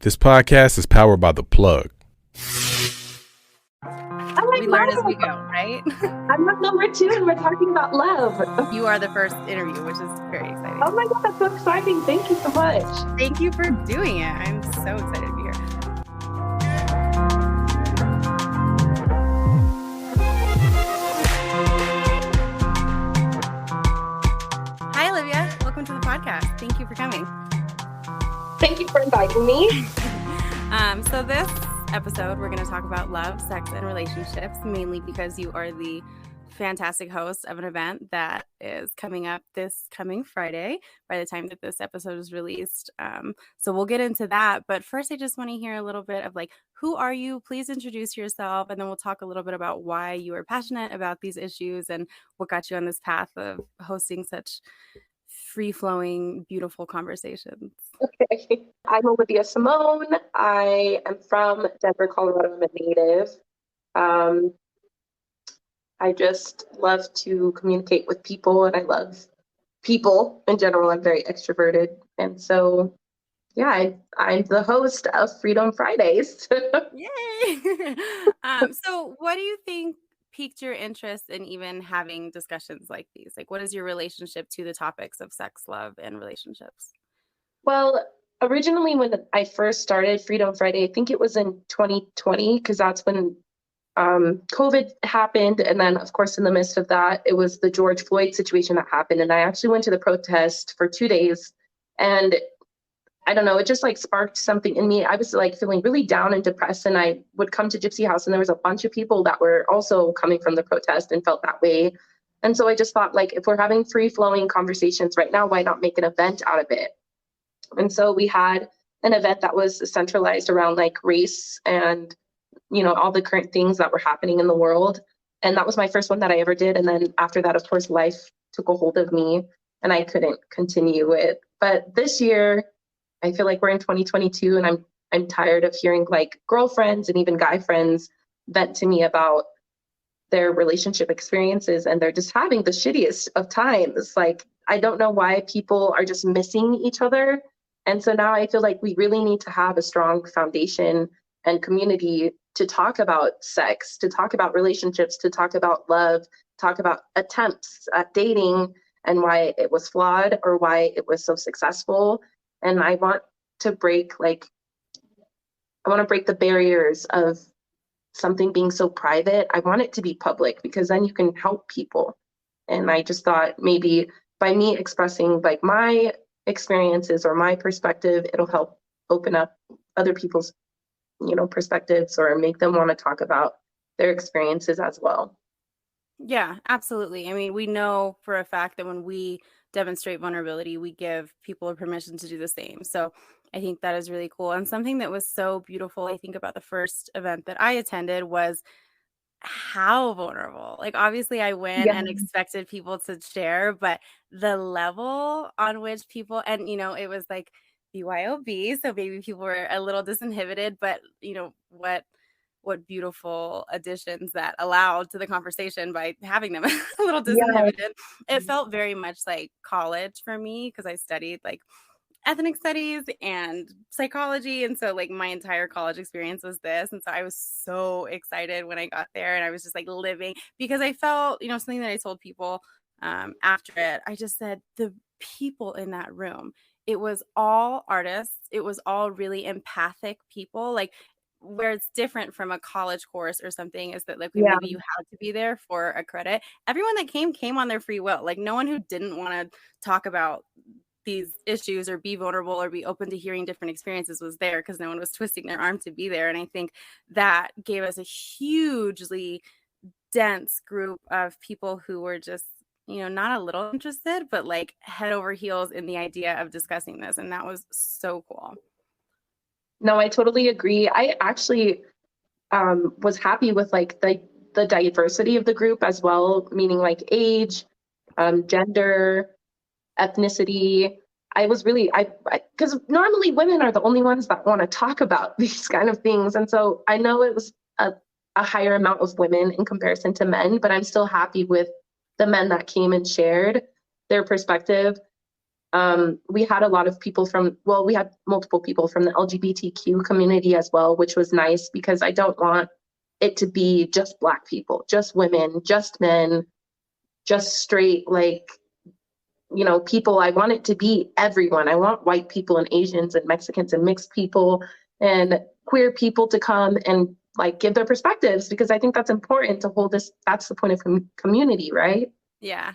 This podcast is powered by The Plug. We learn as we go, right? I'm not number 2 and we're talking about love. You are the first interview, which is very exciting. Oh my God, that's so exciting. Thank you so much. Thank you for doing it. I'm so excited to be here. Hi, Olivia. Welcome to the podcast. Thank you for coming. Thank you for inviting me. So this episode, we're going to talk about love, sex, and relationships, mainly because you are the fantastic host of an event that is coming up this coming Friday by the time that this episode is released. So we'll get into that. But first, I just want to hear a little bit of who are you? Please introduce yourself. And then we'll talk a little bit about why you are passionate about these issues and what got you on this path of hosting such free-flowing, beautiful conversations. Okay. I'm Olivia Simone. I am from Denver, Colorado. I'm a native. I just love to communicate with people, and I love people in general. I'm very extroverted. And so, yeah, I'm the host of Freedom Fridays. Yay! So what do you think piqued your interest in even having discussions like these? What is your relationship to the topics of sex, love, and relationships? Well, originally when I first started Freedom Friday, I think it was in 2020, because that's when COVID happened. And then, of course, in the midst of that, it was the George Floyd situation that happened. And I actually went to the protest for 2 days. And I don't know, it just sparked something in me. I was feeling really down and depressed. And I would come to Gypsy House, and there was a bunch of people that were also coming from the protest and felt that way. And so I just thought, if we're having free flowing conversations right now, why not make an event out of it? And so we had an event that was centralized around race and, all the current things that were happening in the world. And that was my first one that I ever did. And then after that, of course, life took a hold of me and I couldn't continue it. But this year, I feel like we're in 2022, and I'm tired of hearing girlfriends and even guy friends vent to me about their relationship experiences, and they're just having the shittiest of times. I don't know why people are just missing each other. And so now I feel like we really need to have a strong foundation and community to talk about sex, to talk about relationships, to talk about love, talk about attempts at dating and why it was flawed or why it was so successful. And I want to break the barriers of something being so private. I want it to be public, because then you can help people. And I just thought maybe by me expressing my experiences or my perspective, it'll help open up other people's, perspectives, or make them want to talk about their experiences as well. Yeah, absolutely. I mean, we know for a fact that when we demonstrate vulnerability, we give people permission to do the same. So I think that is really cool. And something that was so beautiful, I think, about the first event that I attended was how vulnerable. Obviously I went and expected people to share, but the level on which people, and it was BYOB, so maybe people were a little disinhibited, but what beautiful additions that allowed to the conversation by having them a little disinhibited. It felt very much like college for me, because I studied ethnic studies and psychology, and so my entire college experience was this. And so I was so excited when I got there, and I was just living, because I felt something that I told people after it. I just said, the people in that room, it was all artists, it was all really empathic people. Where it's different from a college course or something is that maybe you had to be there for a credit. Everyone that came on their free will. No one who didn't want to talk about these issues or be vulnerable or be open to hearing different experiences was there, because no one was twisting their arm to be there. And I think that gave us a hugely dense group of people who were just, not a little interested, but head over heels in the idea of discussing this. And that was so cool. No, I totally agree. I actually was happy with the diversity of the group as well, meaning age, gender, ethnicity. I was really, because normally women are the only ones that want to talk about these kind of things. And so I know it was a higher amount of women in comparison to men, but I'm still happy with the men that came and shared their perspective. We had a lot of people we had multiple people from the LGBTQ community as well, which was nice because I don't want it to be just Black people, just women, just men, just straight, like, people. I want it to be everyone. I want white people and Asians and Mexicans and mixed people and queer people to come and like give their perspectives, because I think that's important to hold this. That's the point of community, right? Yeah.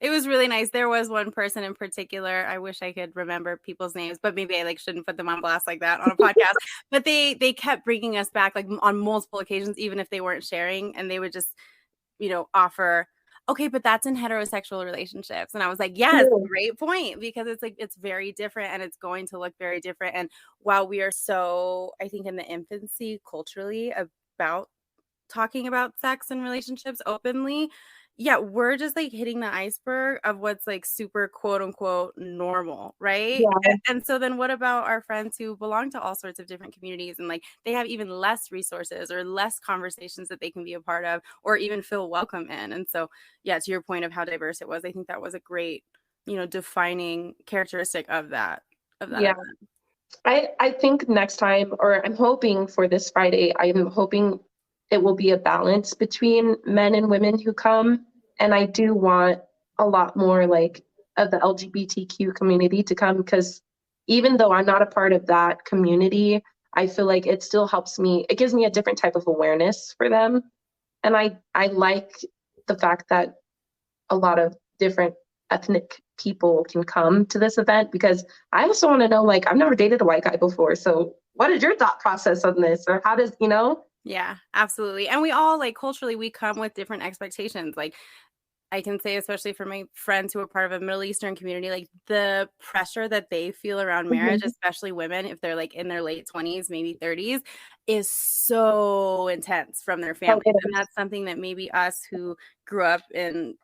It was really nice. There was one person in particular. I wish I could remember people's names, but maybe I shouldn't put them on blast like that on a podcast. But they kept bringing us back on multiple occasions, even if they weren't sharing, and they would just, offer, okay, but that's in heterosexual relationships. And I was like, yes, great point, because it's very different and it's going to look very different. And while we are so, I think, in the infancy culturally about talking about sex and relationships openly, yeah, we're just hitting the iceberg of what's super quote unquote normal, right? Yeah. And so then what about our friends who belong to all sorts of different communities and they have even less resources or less conversations that they can be a part of or even feel welcome in? And so, yeah, to your point of how diverse it was, I think that was a great, defining characteristic of that. Yeah. I think next time, or I'm hoping for this Friday, I'm hoping it will be a balance between men and women who come. And I do want a lot more of the LGBTQ community to come, because even though I'm not a part of that community, I feel like it still helps me. It gives me a different type of awareness for them. And I like the fact that a lot of different ethnic people can come to this event, because I also want to know, I've never dated a white guy before. So what is your thought process on this? Or how does, Yeah, absolutely. And we all culturally, we come with different expectations. I can say, especially for my friends who are part of a Middle Eastern community, the pressure that they feel around marriage, especially women, if they're in their late 20s, maybe 30s, is so intense from their families. And that's something that maybe us who grew up in,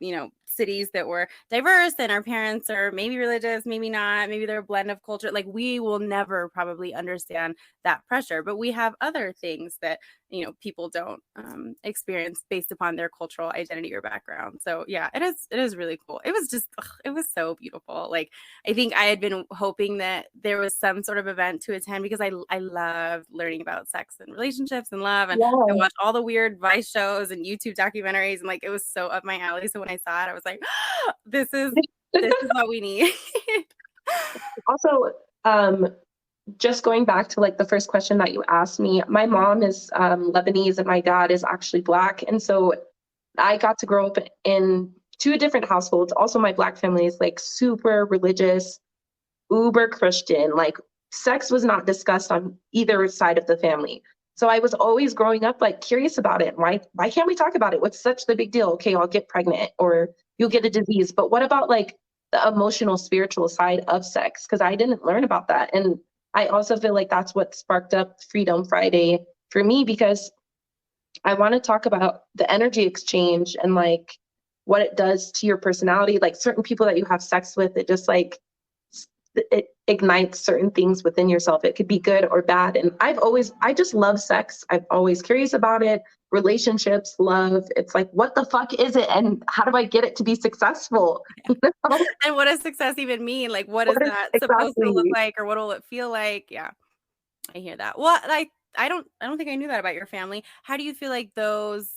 cities that were diverse and our parents are maybe religious, maybe not, maybe they're a blend of culture, we will never probably understand that pressure. But we have other things that, people don't experience based upon their cultural identity or background. So yeah, it is really cool. It was just, it was so beautiful. I think I had been hoping that there was some sort of event to attend, because I love learning about sex and relationships and love. And I watched all the weird Vice shows and YouTube documentaries, and it was so up my alley. So when I saw it, I was like, oh, this is what we need. Also, just going back to the first question that you asked me, my mom is Lebanese and my dad is actually Black. And so I got to grow up in two different households. Also, my Black family is super religious, uber Christian. Sex was not discussed on either side of the family. So I was always growing up curious about it. Why can't we talk about it? What's such the big deal? Okay, I'll get pregnant or you'll get a disease. But what about the emotional, spiritual side of sex? Because I didn't learn about that. And I also feel that's what sparked up Freedom Friday for me, because I want to talk about the energy exchange and what it does to your personality. Certain people that you have sex with, it just it ignites certain things within yourself. It could be good or bad. And I just love sex. I'm always curious about it. Relationships, love. It's what the fuck is it? And how do I get it to be successful? And what does success even mean? What is that supposed to look like, or what will it feel like? Yeah, I hear that. Well, I don't think I knew that about your family. How do you feel those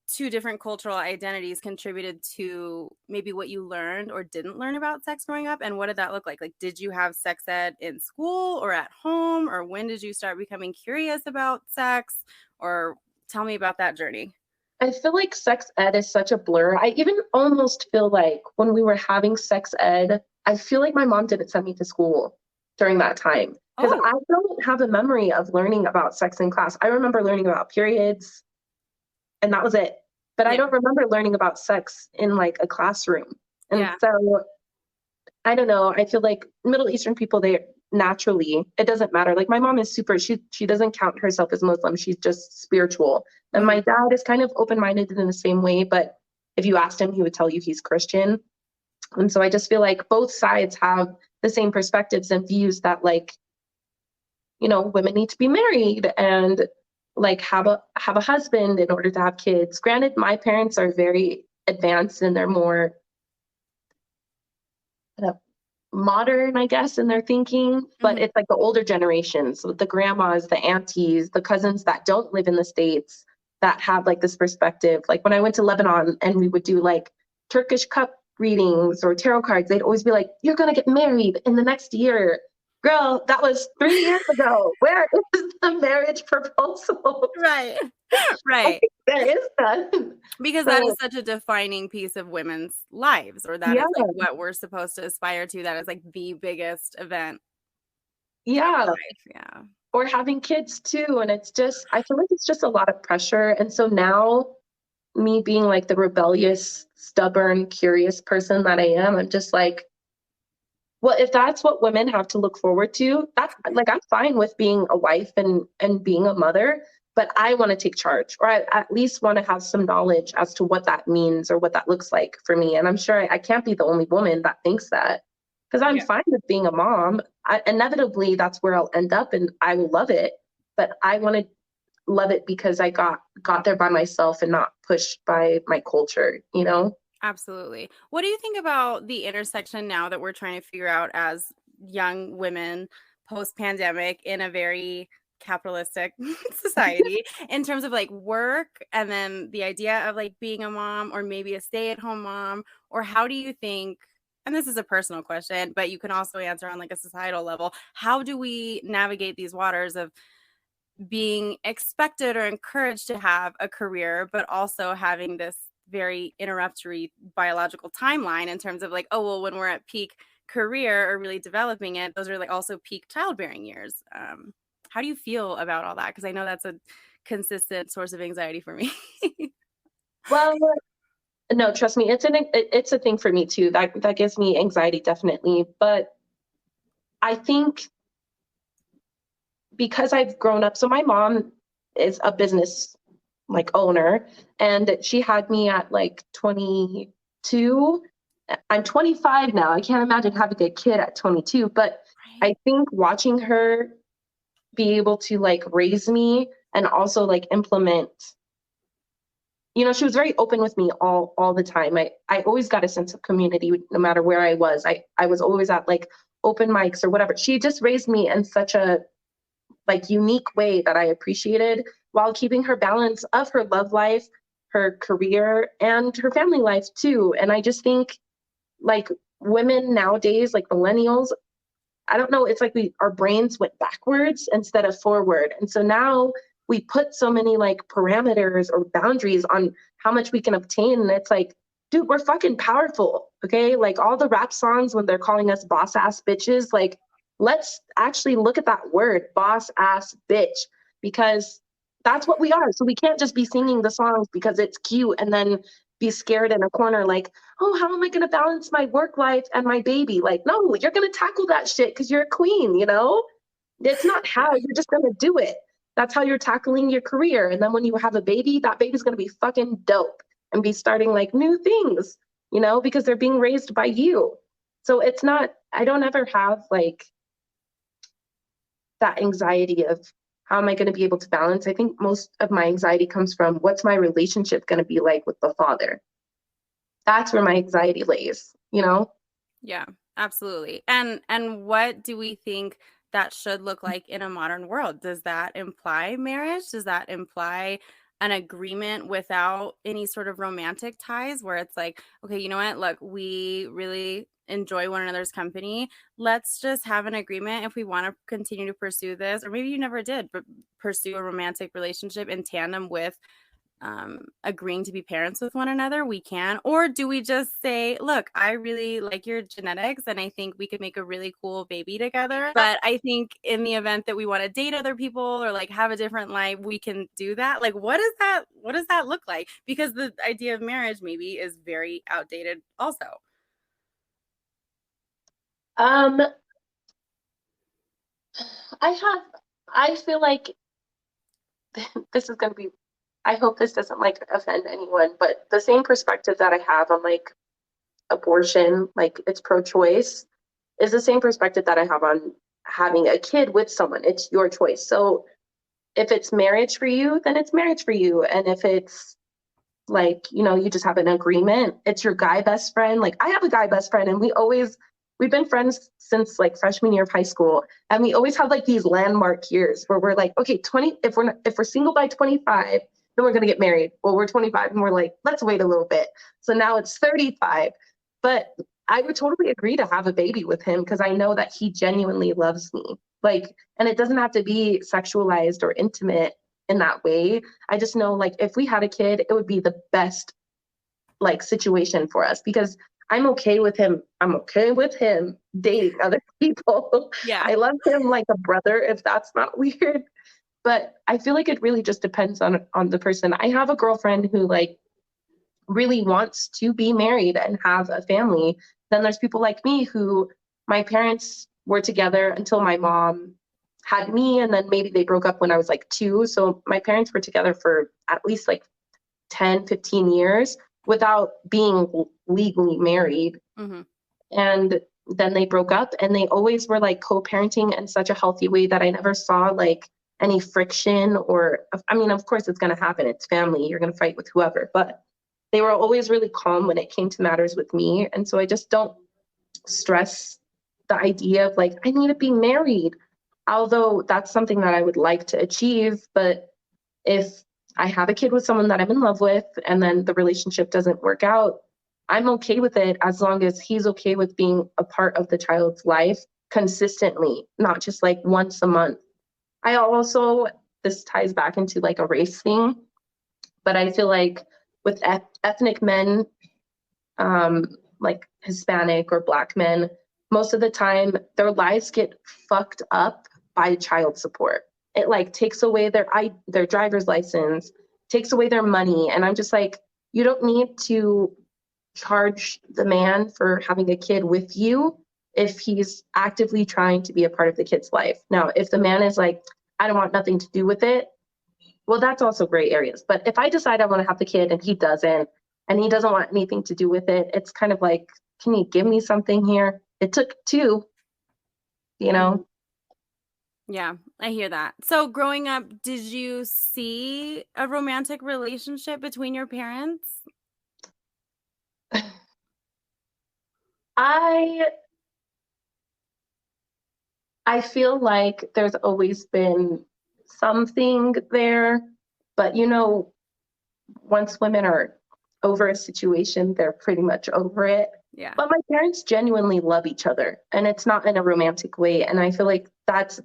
two different cultural identities contributed to maybe what you learned or didn't learn about sex growing up? And what did that look like? Did you have sex ed in school or at home? Or when did you start becoming curious about sex? Or tell me about that journey. I feel sex ed is such a blur. I even almost feel when we were having sex ed, I feel my mom didn't send me to school during that time. Because I don't have a memory of learning about sex in class. I remember learning about periods, and that was it. But I don't remember learning about sex in a classroom. And so I don't know. I feel Middle Eastern people, they naturally, it doesn't matter. My mom is she doesn't count herself as Muslim. She's just spiritual. And my dad is kind of open-minded in the same way. But if you asked him, he would tell you he's Christian. And so I just feel both sides have the same perspectives and views that women need to be married and have a husband in order to have kids. Granted, my parents are very advanced and they're more modern, I guess, in their thinking, but Mhm. it's like the older generations, with the grandmas, the aunties, the cousins that don't live in the States that have like this perspective. Like when I went to Lebanon and we would do like Turkish cup readings or tarot cards, they'd always be like, "You're gonna get married in the next year." Girl, that was 3 years ago. Where is the marriage proposal? Right. I Right. think there is none. Because that is So such a defining piece of women's lives, or that yeah, is like what we're supposed to aspire to. That is like the biggest event of our yeah. life. Yeah. Or having kids too. And it's just, I feel like it's just a lot of pressure. And so now, me being like the rebellious, stubborn, curious person that I am, I'm just like, well, if that's what women have to look forward to, that's like I'm fine with being a wife and being a mother, but I want to take charge, or I at least want to have some knowledge as to what that means or what that looks like for me. And I'm sure I can't be the only woman that thinks that, because I'm Yeah. fine with being a mom. Inevitably, that's where I'll end up, and I will love it. But I want to love it because I got there by myself and not pushed by my culture, you know? Absolutely. What do you think about the intersection now that we're trying to figure out as young women post pandemic in a very capitalistic society in terms of like work and then the idea of like being a mom or maybe a stay at home mom? Or how do you think, and this is a personal question, but you can also answer on like a societal level, how do we navigate these waters of being expected or encouraged to have a career, but also having this very interruptory biological timeline in terms of like, oh, well, when we're at peak career or really developing it, those are like also peak childbearing years. How do you feel about all that? Because I know that's a consistent source of anxiety for me. Well, no, trust me, it's a thing for me too. That gives me anxiety, definitely. But I think because I've grown up, so my mom is a business like owner, and she had me at like 22. I'm 25 now. I can't imagine having a kid at 22, but Right. I think watching her be able to like raise me and also like implement, she was very open with me all the time. I always got a sense of community no matter where I was. I was always at like open mics or whatever. She just raised me in such a like unique way that I appreciated, while keeping her balance of her love life, her career, and her family life too. And I just think like women nowadays, like millennials, I don't know, it's like our brains went backwards instead of forward. And so now we put so many like parameters or boundaries on how much we can obtain. And it's like, dude, we're fucking powerful. Okay. Like all the rap songs when they're calling us boss ass bitches, like let's actually look at that word, boss ass bitch, because that's what we are. So we can't just be singing the songs because it's cute and then be scared in a corner like, oh, how am I going to balance my work life and my baby? Like, no, you're going to tackle that shit because you're a queen, you know? It's not how, you're just going to do it. That's how you're tackling your career. And then when you have a baby, that baby's going to be fucking dope and be starting like new things, because they're being raised by you. So it's not, I don't ever have like that anxiety of how am I going to be able to balance. I think most of my anxiety comes from what's my relationship going to be like with the father. That's where my anxiety lays. Yeah, absolutely. And what do we think that should look like in a modern world? Does that imply marriage? Does that imply an agreement without any sort of romantic ties where it's like, okay, you know what? Look, we really enjoy one another's company. Let's just have an agreement if we want to continue to pursue this, or maybe you never did, but pursue a romantic relationship in tandem with agreeing to be parents with one another, we can? Or do we just say, look, I really like your genetics and I think we could make a really cool baby together, but I think in the event that we want to date other people or like have a different life, we can do that? Like what does that look like? Because the idea of marriage maybe is very outdated also. Um, I feel like this is going to be, I hope this doesn't like offend anyone, but the same perspective that I have on like abortion, like it's pro-choice, is the same perspective that I have on having a kid with someone. It's your choice. So if it's marriage for you, then it's marriage for you. And if it's like, you just have an agreement, it's your guy best friend. Like I have a guy best friend and we always we've been friends since like freshman year of high school. And we always have like these landmark years where we're like, okay, 20, if we're single by 25, then we're going to get married. Well, we're 25 and we're like, let's wait a little bit. So now it's 35. But I would totally agree to have a baby with him because I know that he genuinely loves me. Like, and it doesn't have to be sexualized or intimate in that way. I just know like if we had a kid, it would be the best like situation for us because I'm okay with him. I'm okay with him dating other people. Yeah. I love him like a brother, if that's not weird. But I feel like it really just depends on the person. I have a girlfriend who like really wants to be married and have a family. Then there's people like me who my parents were together until my mom had me, and then maybe they broke up when I was like 2. So my parents were together for at least like 10, 15 years without being legally married. Mm-hmm. And then they broke up, and they always were like co-parenting in such a healthy way that I never saw like any friction or, I mean, of course it's going to happen. It's family. You're going to fight with whoever, but they were always really calm when it came to matters with me. And so I just don't stress the idea of like, I need to be married, although that's something that I would like to achieve. But if I have a kid with someone that I'm in love with and then the relationship doesn't work out, I'm okay with it as long as he's okay with being a part of the child's life consistently, not just like once a month. I also, this ties back into like a race thing, but I feel like with ethnic men, like Hispanic or Black men, most of the time their lives get fucked up by child support. It like takes away their driver's license, takes away their money. And I'm just like, you don't need to charge the man for having a kid with you if he's actively trying to be a part of the kid's life. Now, if the man is like, I don't want nothing to do with it, well, that's also gray areas. But if I decide I want to have the kid and he doesn't want anything to do with it, it's kind of like, can you give me something here? It took 2, you know? Yeah, I hear that. So growing up, did you see a romantic relationship between your parents? I feel like there's always been something there, but you know, once women are over a situation, they're pretty much over it. Yeah. But my parents genuinely love each other, and it's not in a romantic way. And I feel like that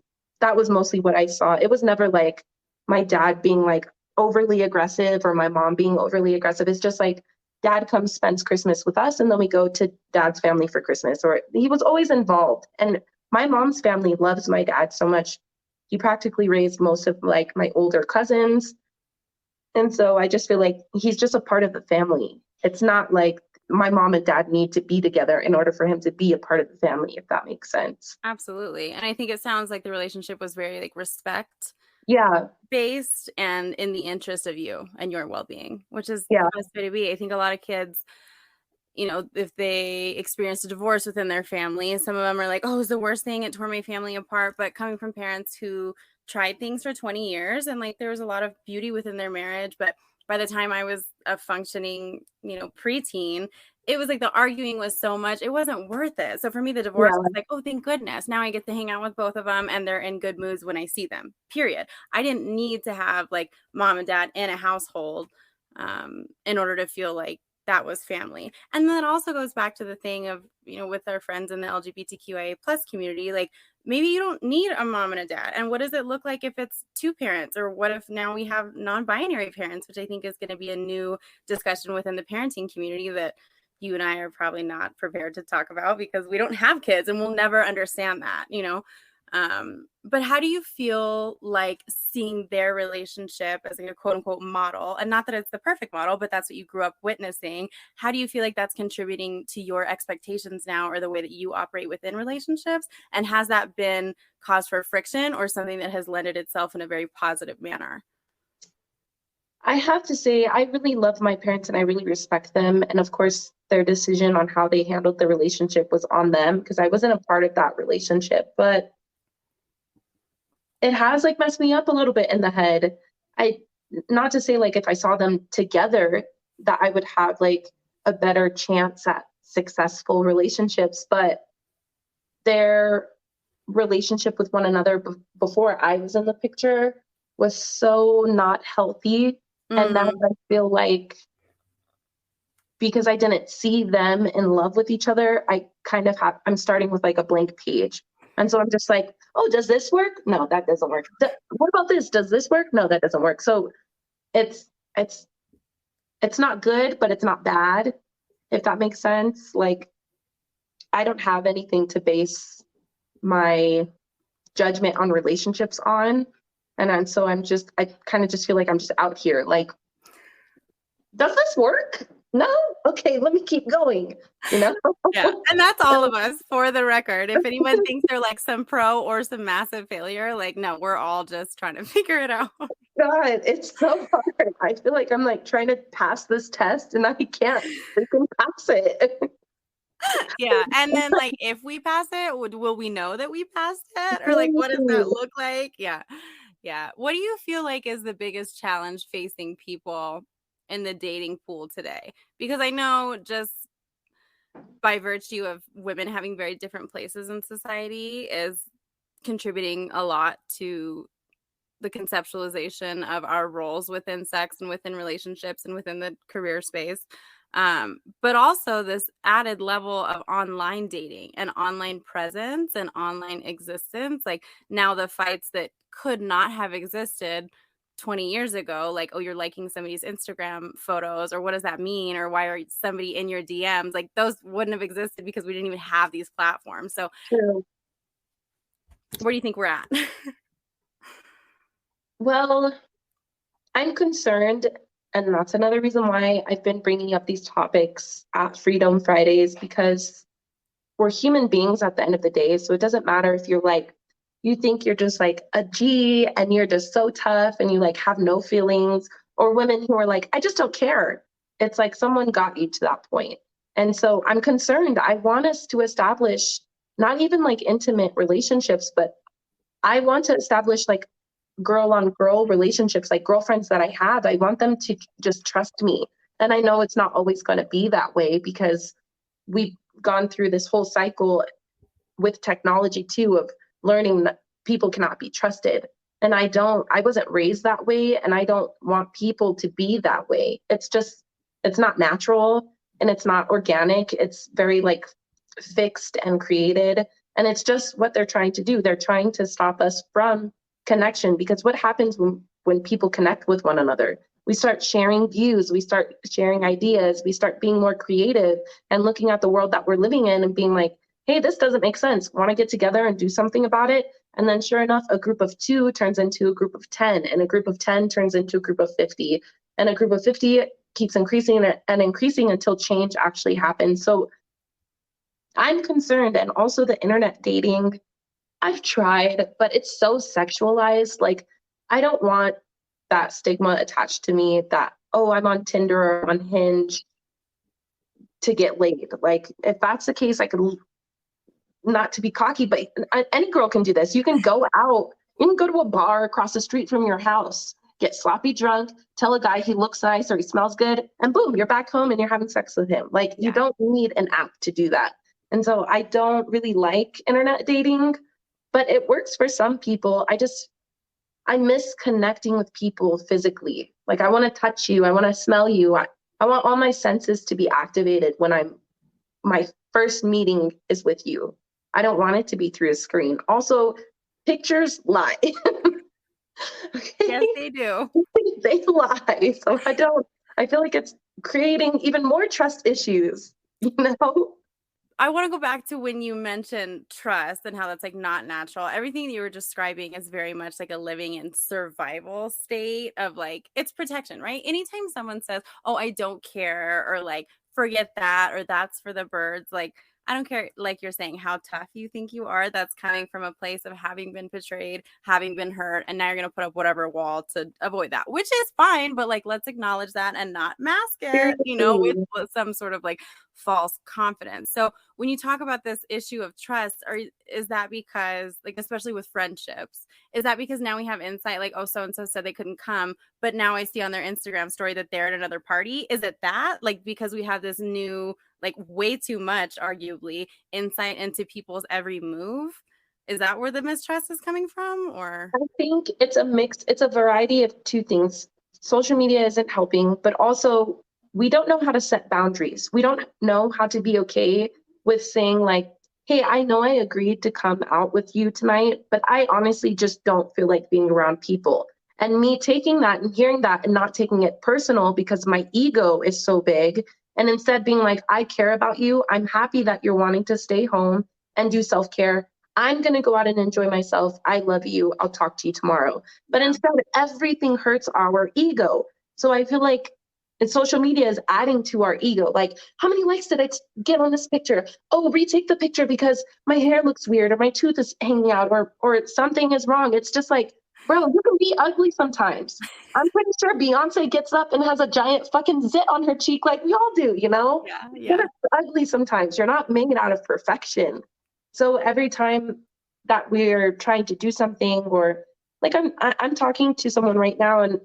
was mostly what I saw. It was never like my dad being like overly aggressive or my mom being overly aggressive. It's just like dad comes, spends Christmas with us, and then we go to dad's family for Christmas. Or he was always involved. And my mom's family loves my dad so much. He practically raised most of like my older cousins. And so I just feel like he's just a part of the family. It's not like my mom and dad need to be together in order for him to be a part of the family, if that makes sense. Absolutely. And I think it sounds like the relationship was very like respect based and in the interest of you and your well-being, which is the best way to be. I think a lot of kids, you know, if they experience a divorce within their family, some of them are like, oh, it's the worst thing. It tore my family apart. But coming from parents who tried things for 20 years and like there was a lot of beauty within their marriage. But by the time I was a functioning, you know, preteen, it was like the arguing was so much, it wasn't worth it. So for me, the divorce was like, oh, thank goodness. Now I get to hang out with both of them and they're in good moods when I see them, period. I didn't need to have like mom and dad in a household in order to feel like that was family. And then it also goes back to the thing of, you know, with our friends in the LGBTQIA plus community, like maybe you don't need a mom and a dad. And what does it look like if it's 2 parents? Or what if now we have non-binary parents, which I think is going to be a new discussion within the parenting community that you and I are probably not prepared to talk about because we don't have kids and we'll never understand that, you know? But how do you feel like seeing their relationship as like a quote unquote model, and not that it's the perfect model, but that's what you grew up witnessing. How do you feel like that's contributing to your expectations now or the way that you operate within relationships? And has that been cause for friction or something that has lended itself in a very positive manner? I have to say, I really love my parents and I really respect them. And of course, their decision on how they handled the relationship was on them because I wasn't a part of that relationship. But it has like messed me up a little bit in the head. Not to say like if I saw them together that I would have like a better chance at successful relationships, but their relationship with one another before I was in the picture was so not healthy. And now I feel like because I didn't see them in love with each other, I kind of I'm starting with like a blank page. And so I'm just like, oh, does this work? No, that doesn't work. What about this? Does this work? No, that doesn't work. So it's not good, but it's not bad, if that makes sense. Like, I don't have anything to base my judgment on relationships on. And so I kind of just feel like I'm just out here like, does this work? No? Okay, let me keep going, you know? Yeah, and that's all of us, for the record. If anyone thinks they're like some pro or some massive failure, like, no, we're all just trying to figure it out. God, it's so hard. I feel like I'm like trying to pass this test and I can't freaking pass it. Yeah, and then like if we pass it, will we know that we passed it? Or like what does that look like? Yeah. Yeah. What do you feel like is the biggest challenge facing people in the dating pool today? Because I know just by virtue of women having very different places in society is contributing a lot to the conceptualization of our roles within sex and within relationships and within the career space. But also this added level of online dating and online presence and online existence. Like now the fights that could not have existed 20 years ago, like, oh, you're liking somebody's Instagram photos, or what does that mean? Or why are somebody in your DMs? Like those wouldn't have existed because we didn't even have these platforms. So True. where do you think we're at? Well, I'm concerned, and that's another reason why I've been bringing up these topics at Freedom Fridays, because we're human beings at the end of the day. So it doesn't matter if you're like, you think you're just like a G and you're just so tough and you like have no feelings, or women who are like, I just don't care. It's like someone got you to that point. And so I'm concerned. I want us to establish not even like intimate relationships, but I want to establish like girl on girl relationships, like girlfriends that I have. I want them to just trust me. And I know it's not always going to be that way because we've gone through this whole cycle with technology too of learning that people cannot be trusted. And I wasn't raised that way, and I don't want people to be that way. It's not natural and it's not organic. It's very like fixed and created. And it's just what they're trying to do. They're trying to stop us from connection, because what happens when people connect with one another? We start sharing views, we start sharing ideas, we start being more creative and looking at the world that we're living in and being like, hey, this doesn't make sense. Want to get together and do something about it? And then sure enough, a group of 2 turns into a group of 10, and a group of 10 turns into a group of 50, and a group of 50 keeps increasing and increasing until change actually happens. So I'm concerned. And also the internet dating, I've tried, but it's so sexualized. Like, I don't want that stigma attached to me that, oh, I'm on Tinder or on Hinge to get laid. Like, if that's the case, I could, not to be cocky, but any girl can do this. You can go out, you can go to a bar across the street from your house, get sloppy drunk, tell a guy he looks nice or he smells good, and boom, you're back home and you're having sex with him. Like, you don't need an app to do that. And so I don't really like internet dating, but it works for some people. I miss connecting with people physically. Like, I want to touch you. I want to smell you. I want all my senses to be activated when my first meeting is with you. I don't want it to be through a screen. Also, pictures lie. Okay? Yes, they do. They lie. So I feel like it's creating even more trust issues, you know? I want to go back to when you mentioned trust and how that's like not natural. Everything that you were describing is very much like a living in survival state of like, it's protection, right? Anytime someone says, oh, I don't care, or like, forget that, or that's for the birds, like, I don't care, like you're saying, how tough you think you are. That's coming from a place of having been betrayed, having been hurt, and now you're going to put up whatever wall to avoid that, which is fine. But like, let's acknowledge that and not mask it, with some sort of like false confidence. So when you talk about this issue of trust, is that because, like, especially with friendships, is that because now we have insight, like, oh, so-and-so said they couldn't come, but now I see on their Instagram story that they're at another party? Is it that, like, because we have this new like way too much, arguably, insight into people's every move. Is that where the mistrust is coming from? Or I think it's a mix, it's a variety of two things. Social media isn't helping, but also we don't know how to set boundaries. We don't know how to be okay with saying, like, hey, I know I agreed to come out with you tonight, but I honestly just don't feel like being around people. And me taking that and hearing that and not taking it personal because my ego is so big, and instead being like, I care about you. I'm happy that you're wanting to stay home and do self care. I'm going to go out and enjoy myself. I love you. I'll talk to you tomorrow. But yeah. instead, everything hurts our ego. So I feel like social media is adding to our ego. Like, how many likes did I get on this picture? Oh, retake the picture because my hair looks weird or my tooth is hanging out or something is wrong. It's just like, bro, you can be ugly sometimes. I'm pretty sure Beyonce gets up and has a giant fucking zit on her cheek like we all do, you know? Yeah. You're ugly sometimes. You're not made out of perfection. So every time that we're trying to do something, or like I'm talking to someone right now and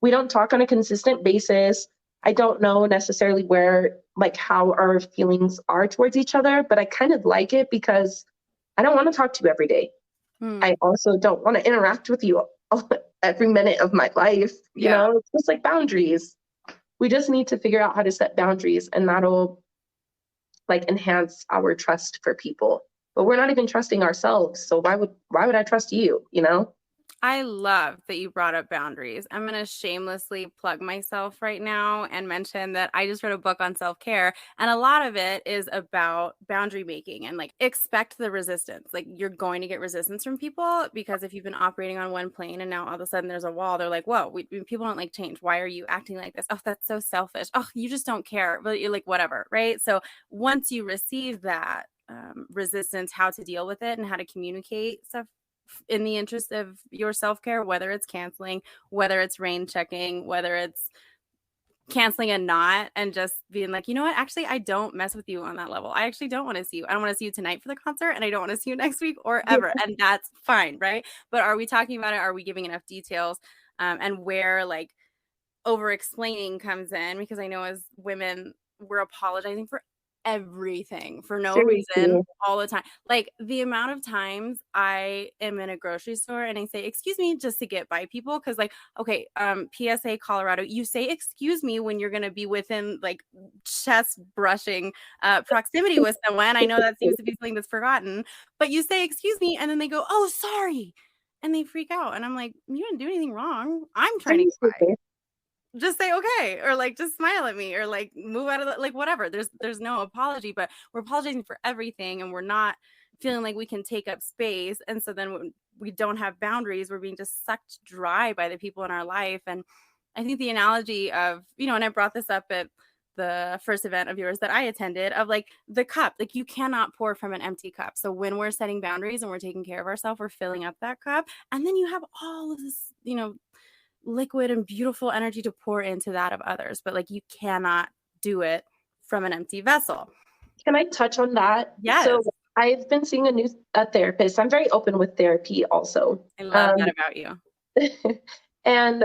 we don't talk on a consistent basis. I don't know necessarily where, like, how our feelings are towards each other, but I kind of like it because I don't want to talk to you every day. I also don't want to interact with you every minute of my life. You know, it's just like boundaries. We just need to figure out how to set boundaries, and that'll like enhance our trust for people. But we're not even trusting ourselves. So why would I trust you, you know? I love that you brought up boundaries. I'm going to shamelessly plug myself right now and mention that I just wrote a book on self-care, and a lot of it is about boundary making and like expect the resistance. Like, you're going to get resistance from people because if you've been operating on one plane and now all of a sudden there's a wall, they're like, whoa, people don't like change. Why are you acting like this? Oh, that's so selfish. Oh, you just don't care. But you're like, whatever, right? So once you receive that resistance, how to deal with it and how to communicate stuff in the interest of your self-care, whether it's canceling, whether it's rain checking, whether it's canceling a knot and just being like, you know what, actually, I don't mess with you on that level. I actually don't want to see you. I don't want to see you tonight for the concert, and I don't want to see you next week or ever. And that's fine, right? But are we talking about it? Are we giving enough details? And where like over explaining comes in, because I know as women, we're apologizing for everything for no reason all the time. Like, the amount of times I am in a grocery store and I say excuse me just to get by people, because like, okay, PSA Colorado, you say excuse me when you're going to be within like chest brushing proximity with someone. I know that seems to be something that's forgotten, but you say excuse me and then they go, oh, sorry, and they freak out, and I'm like, you didn't do anything wrong. I'm trying to get by. Just say okay, or like just smile at me, or like move out of the, like whatever. There's no apology, but we're apologizing for everything, and we're not feeling like we can take up space. And so then when we don't have boundaries, we're being just sucked dry by the people in our life. And I think the analogy of, you know, and I brought this up at the first event of yours that I attended, of like the cup, like you cannot pour from an empty cup. So when we're setting boundaries and we're taking care of ourselves, we're filling up that cup, and then you have all of this, you know, liquid and beautiful energy to pour into that of others, but like you cannot do it from an empty vessel. Can I touch on that? Yes. So I've been seeing a therapist. I'm very open with therapy also. I love that about you. And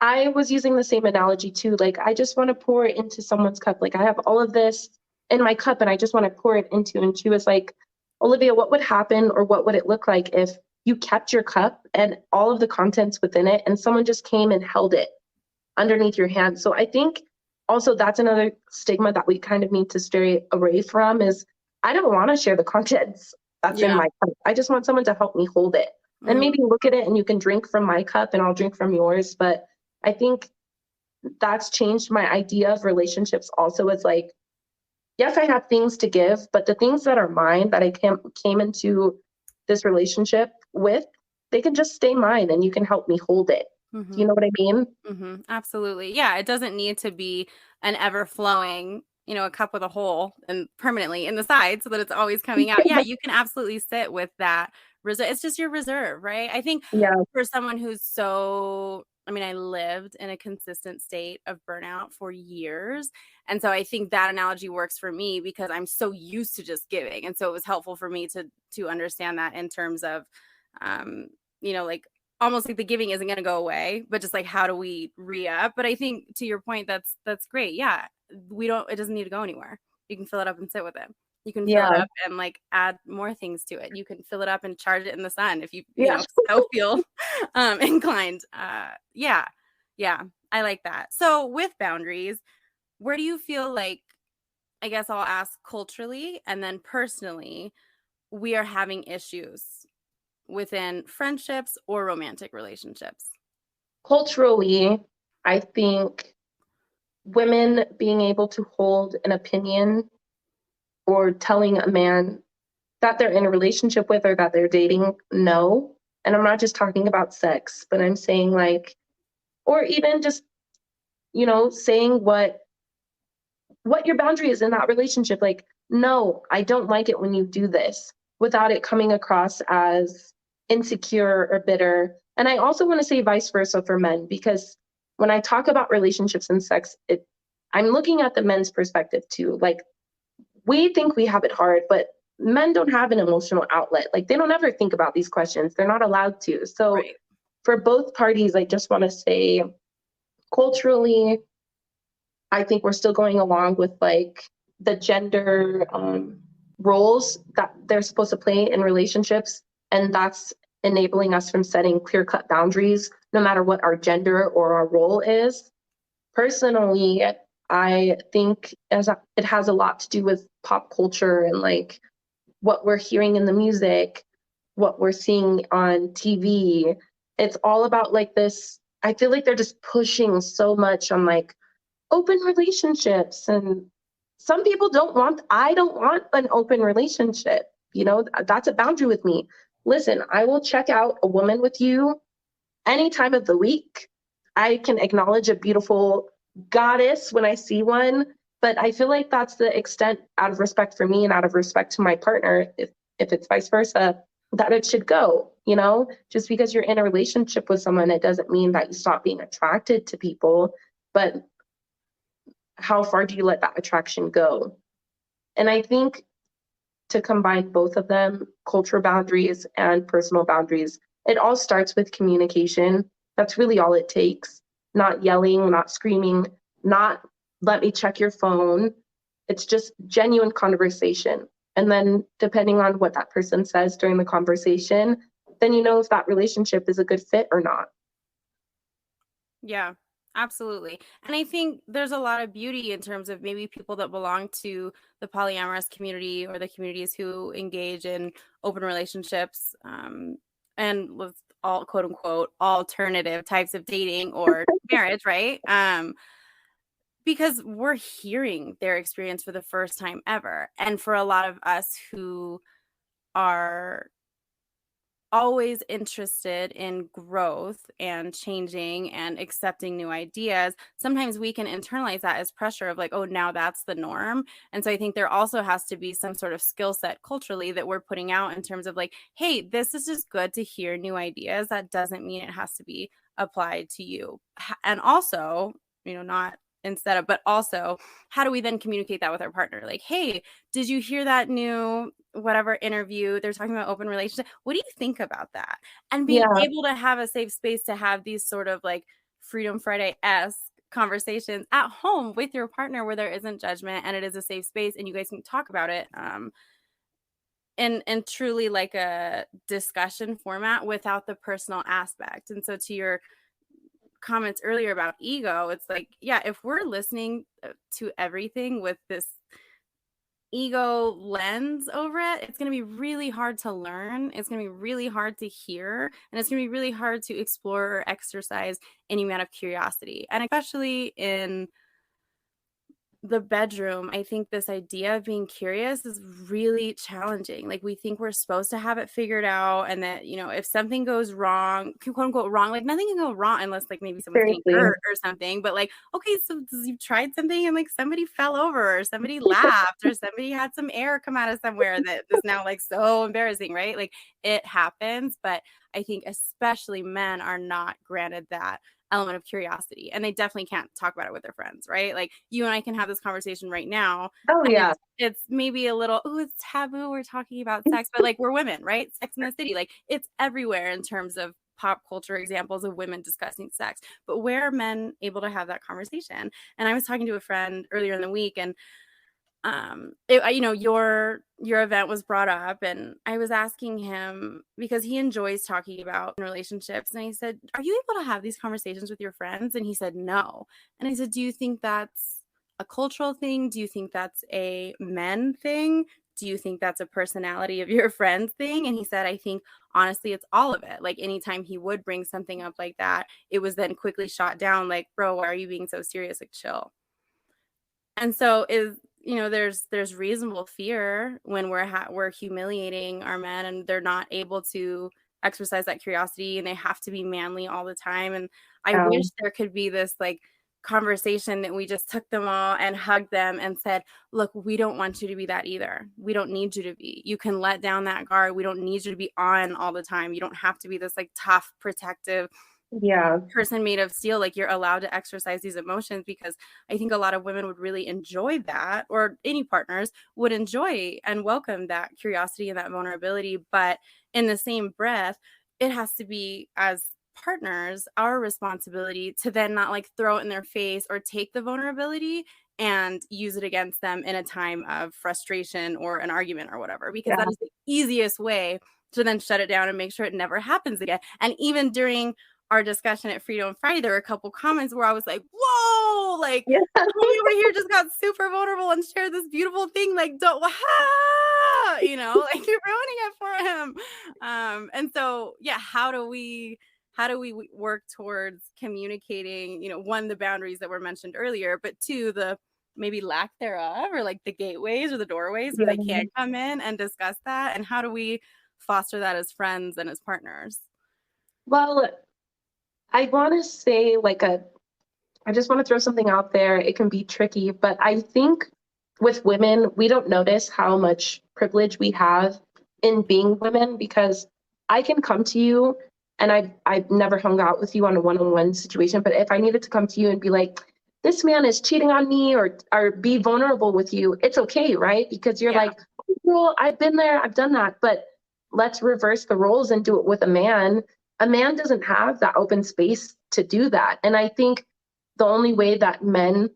I was using the same analogy too. Like, I just want to pour it into someone's cup. Like, I have all of this in my cup and I just want to pour it into. And she was like, Olivia, what would happen, or what would it look like if you kept your cup and all of the contents within it and someone just came and held it underneath your hand? So I think also that's another stigma that we kind of need to stray away from, is I don't want to share the contents that's in my cup. I just want someone to help me hold it. And maybe look at it and you can drink from my cup and I'll drink from yours. But I think that's changed my idea of relationships also. It's like, yes, I have things to give, but the things that are mine that I came into this relationship with, they can just stay mine and you can help me hold it. Do you know what I mean? Absolutely. Yeah. It doesn't need to be an ever flowing, you know, a cup with a hole and permanently in the side so that it's always coming out. Yeah. You can absolutely sit with that reserve. It's just your reserve, right? I think for someone who's so, I mean, I lived in a consistent state of burnout for years. And so I think that analogy works for me because I'm so used to just giving. And so it was helpful for me to understand that in terms of, you know, like almost like the giving isn't going to go away, but just like, how do we re-up? But I think to your point, that's great. Yeah. It doesn't need to go anywhere. You can fill it up and sit with it. You can fill Yeah. it up and like add more things to it. You can fill it up and charge it in the sun if you Yeah. so feel inclined. Yeah. I like that. So with boundaries, where do you feel like, I guess I'll ask culturally and then personally, we are having issues within friendships or romantic relationships? Culturally, I think women being able to hold an opinion or telling a man that they're in a relationship with or that they're dating, no. And I'm not just talking about sex, but I'm saying like, or even just, saying what your boundary is in that relationship. Like, no, I don't like it when you do this, without it coming across as insecure or bitter. And I also want to say vice versa for men, because when I talk about relationships and sex, I'm looking at the men's perspective too. Like, we think we have it hard, but men don't have an emotional outlet. Like, they don't ever think about these questions. They're not allowed to. So Right. for both parties, I just want to say culturally, I think we're still going along with like the gender roles that they're supposed to play in relationships. And that's enabling us from setting clear cut boundaries, no matter what our gender or our role is. Personally, I think it has a lot to do with pop culture and like what we're hearing in the music, what we're seeing on TV. It's all about like this. I feel like they're just pushing so much on like open relationships, and some people I don't want an open relationship. That's a boundary with me. Listen, I will check out a woman with you any time of the week. I can acknowledge a beautiful goddess when I see one, but I feel like that's the extent, out of respect for me and out of respect to my partner, if it's vice versa, that it should go. Just because you're in a relationship with someone, it doesn't mean that you stop being attracted to people, but how far do you let that attraction go? And I think to combine both of them, cultural boundaries and personal boundaries, it all starts with communication. That's really all it takes. Not yelling, not screaming, not let me check your phone. It's just genuine conversation. And then depending on what that person says during the conversation, then you know if that relationship is a good fit or not. Yeah, absolutely. And I think there's a lot of beauty in terms of maybe people that belong to the polyamorous community or the communities who engage in open relationships, and with all quote unquote alternative types of dating or marriage, right? Because we're hearing their experience for the first time ever. And for a lot of us who are always interested in growth and changing and accepting new ideas, sometimes we can internalize that as pressure of like, oh, now that's the norm. And so I think there also has to be some sort of skill set culturally that we're putting out in terms of like, hey, this is just good to hear new ideas. That doesn't mean it has to be applied to you. And also, not instead of, but also, how do we then communicate that with our partner? Like, hey, did you hear that new whatever interview they're talking about open relationship? What do you think about that? And being Yeah. able to have a safe space to have these sort of like Freedom Friday-esque conversations at home with your partner where there isn't judgment and it is a safe space and you guys can talk about it and truly like a discussion format without the personal aspect. And so to your comments earlier about ego, it's like, yeah, if we're listening to everything with this ego lens over it, it's going to be really hard to learn. It's going to be really hard to hear, and it's going to be really hard to explore or exercise any amount of curiosity. And especially in the bedroom, I think this idea of being curious is really challenging. Like, we think we're supposed to have it figured out, and that, if something goes wrong, quote unquote wrong, like nothing can go wrong unless like maybe someone's getting Seriously. hurt or something. But like, okay, so you tried something and like somebody fell over or somebody laughed or somebody had some air come out of somewhere that is now like so embarrassing, right? Like, it happens. But I think especially men are not granted that element of curiosity, and they definitely can't talk about it with their friends, right? Like, you and I can have this conversation right now, Oh and yeah. it's maybe a little, oh, it's taboo, we're talking about sex, but like, we're women, right? Sex in the City, like, it's everywhere in terms of pop culture examples of women discussing sex. But where are men able to have that conversation? And I was talking to a friend earlier in the week, and your event was brought up, and I was asking him because he enjoys talking about relationships, and I said, are you able to have these conversations with your friends? And he said no. And I said, do you think that's a cultural thing? Do you think that's a men thing? Do you think that's a personality of your friends thing? And he said, I think honestly it's all of it. Like anytime he would bring something up like that, it was then quickly shot down, like, bro, why are you being so serious? Like, chill. And so there's reasonable fear when we're humiliating our men and they're not able to exercise that curiosity, and they have to be manly all the time. And I wish there could be this like conversation that we just took them all and hugged them and said, look, we don't want you to be that either. We don't need you to be. You can let down that guard. We don't need you to be on all the time. You don't have to be this like tough, protective person made of steel. Like, you're allowed to exercise these emotions, because I think a lot of women would really enjoy that, or any partners would enjoy and welcome that curiosity and that vulnerability. But in the same breath, it has to be, as partners, our responsibility to then not like throw it in their face or take the vulnerability and use it against them in a time of frustration or an argument or whatever, because that is the easiest way to then shut it down and make sure it never happens again. And even during our discussion at Freedom Friday, there were a couple comments where I was like, whoa, like somebody over here just got super vulnerable and shared this beautiful thing. Like, don't, like you're ruining it for him. And so, yeah, how do we work towards communicating, one, the boundaries that were mentioned earlier, but two, the maybe lack thereof, or like the gateways or the doorways where they can't come in and discuss that? And how do we foster that as friends and as partners? Well, I want to say I just want to throw something out there. It can be tricky, but I think with women, we don't notice how much privilege we have in being women, because I can come to you, and I've never hung out with you on a one-on-one situation, but if I needed to come to you and be like, this man is cheating on me, or be vulnerable with you, it's okay, right? Because you're like, oh, girl, I've been there, I've done that. But let's reverse the roles and do it with a man. A man doesn't have that open space to do that. And I think the only way that men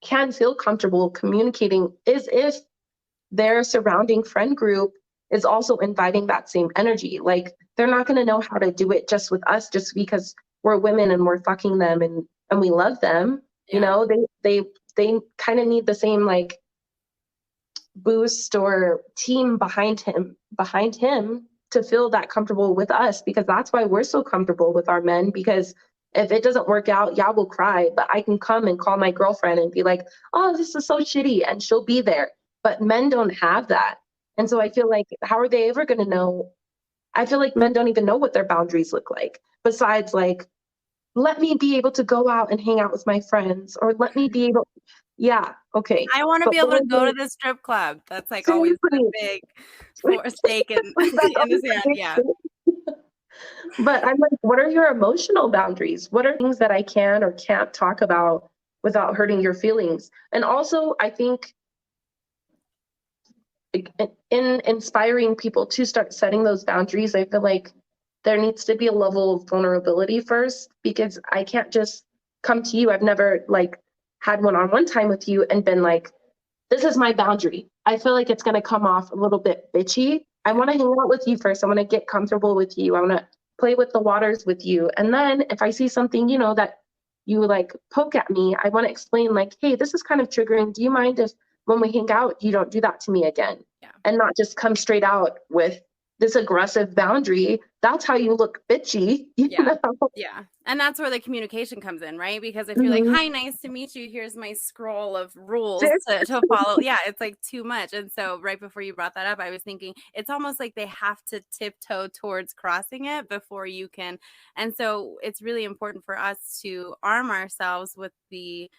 can feel comfortable communicating is if their surrounding friend group is also inviting that same energy. Like, they're not going to know how to do it just with us, just because we're women and we're fucking them and we love them. They kind of need the same like boost or team behind him to feel that comfortable with us, because that's why we're so comfortable with our men. Because if it doesn't work out, yeah, we'll cry, but I can come and call my girlfriend and be like, oh, this is so shitty, and she'll be there. But men don't have that. And so I feel like, how are they ever going to know? I feel like men don't even know what their boundaries look like, besides like, let me be able to go out and hang out with my friends, or let me be able, I want to be able to go to the strip club. That's like always the big stake in the sand. Yeah. But I'm like, what are your emotional boundaries? What are things that I can or can't talk about without hurting your feelings? And also, I think in inspiring people to start setting those boundaries, I feel like there needs to be a level of vulnerability first, because I can't just come to you. I've never like had one-on-one time with you and been like, this is my boundary. I feel like it's going to come off a little bit bitchy. I want to hang out with you first. I want to get comfortable with you. I want to play with the waters with you. And then if I see something, that you like poke at me, I want to explain like, hey, this is kind of triggering. Do you mind if when we hang out, you don't do that to me again? And not just come straight out with this aggressive boundary. That's how you look bitchy. Yeah. And that's where the communication comes in, right? Because if you're like, hi, nice to meet you, here's my scroll of rules to follow. Yeah, it's like too much. And so right before you brought that up, I was thinking it's almost like they have to tiptoe towards crossing it before you can. And so it's really important for us to arm ourselves with the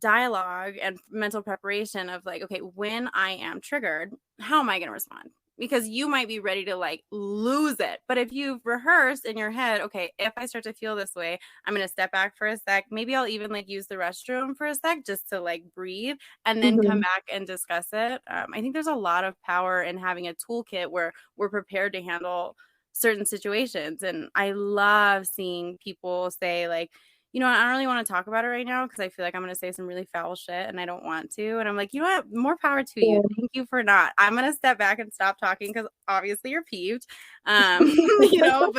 dialogue and mental preparation of like, okay, when I am triggered, how am I going to respond? Because you might be ready to like lose it. But if you've rehearsed in your head, okay, if I start to feel this way, I'm going to step back for a sec. Maybe I'll even like use the restroom for a sec just to like breathe and then come back and discuss it. I think there's a lot of power in having a toolkit where we're prepared to handle certain situations. And I love seeing people say like, you know what, I don't really want to talk about it right now because I feel like I'm going to say some really foul shit and I don't want to. And I'm like, you know what? More power to you. Thank you for not. I'm going to step back and stop talking because obviously you're peeved. You know,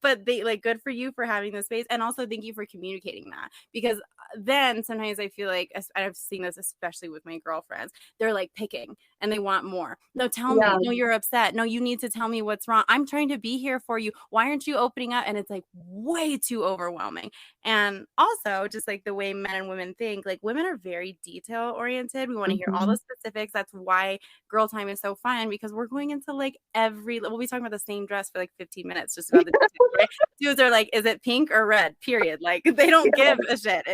but they like, good for you for having the space. And also thank you for communicating that, because then sometimes I feel like, I've seen this especially with my girlfriends, they're like picking and they want more. No, tell me. No, you're upset. No, you need to tell me what's wrong. I'm trying to be here for you. Why aren't you opening up? And it's like way too overwhelming. And also just like the way men and women think, like women are very detail oriented. We want to hear all the specifics. That's why girl time is so fun, because we're going into like we'll be talking about the same dress for like 15 minutes just about the details, right? Dudes are like, is it pink or red? Period. Like they don't give a shit.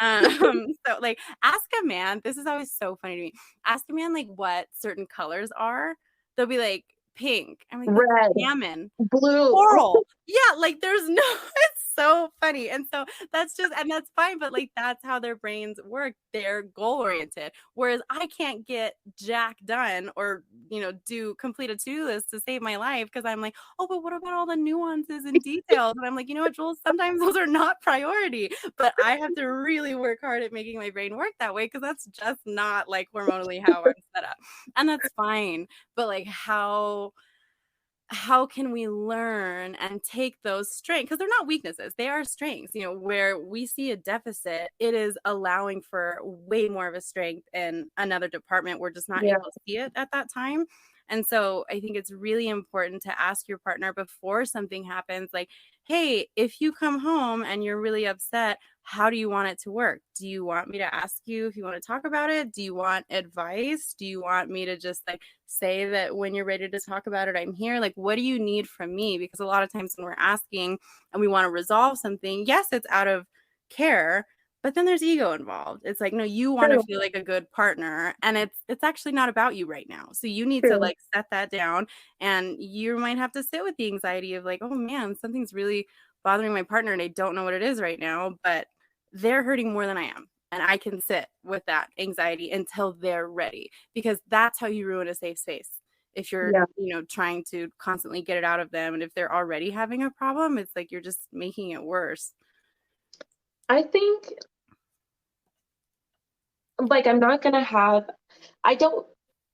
So like ask a man, this is always so funny to me. Ask a man like what certain colors are. They'll be like pink. I'm like, red, salmon, blue, coral. Yeah, like there's no, it's so funny. And so that's just, and that's fine, but like that's how their brains work. They're goal oriented. Whereas I can't get jack done or, you know, complete a to-do list to save my life because I'm like, oh, but what about all the nuances and details? And I'm like, you know what, Jules, sometimes those are not priority, but I have to really work hard at making my brain work that way because that's just not like hormonally how I'm set up. And that's fine. But like how can we learn and take those strengths, because they're not weaknesses, they are strengths, you know, where we see a deficit, it is allowing for way more of a strength in another department. We're just not able to see it at that time. And so I think it's really important to ask your partner before something happens, like, hey, if you come home and you're really upset, how do you want it to work? Do you want me to ask you if you want to talk about it? Do you want advice? Do you want me to just like say that when you're ready to talk about it, I'm here? Like, what do you need from me? Because a lot of times when we're asking and we want to resolve something, yes, it's out of care, but then there's ego involved. It's like, no, you want to feel like a good partner, and it's actually not about you right now. So you need to like set that down, and you might have to sit with the anxiety of like, oh man, something's really bothering my partner and I don't know what it is right now, but they're hurting more than I am. And I can sit with that anxiety until they're ready, because that's how you ruin a safe space. If you're, you know, trying to constantly get it out of them, and if they're already having a problem, it's like you're just making it worse. I think, like, I don't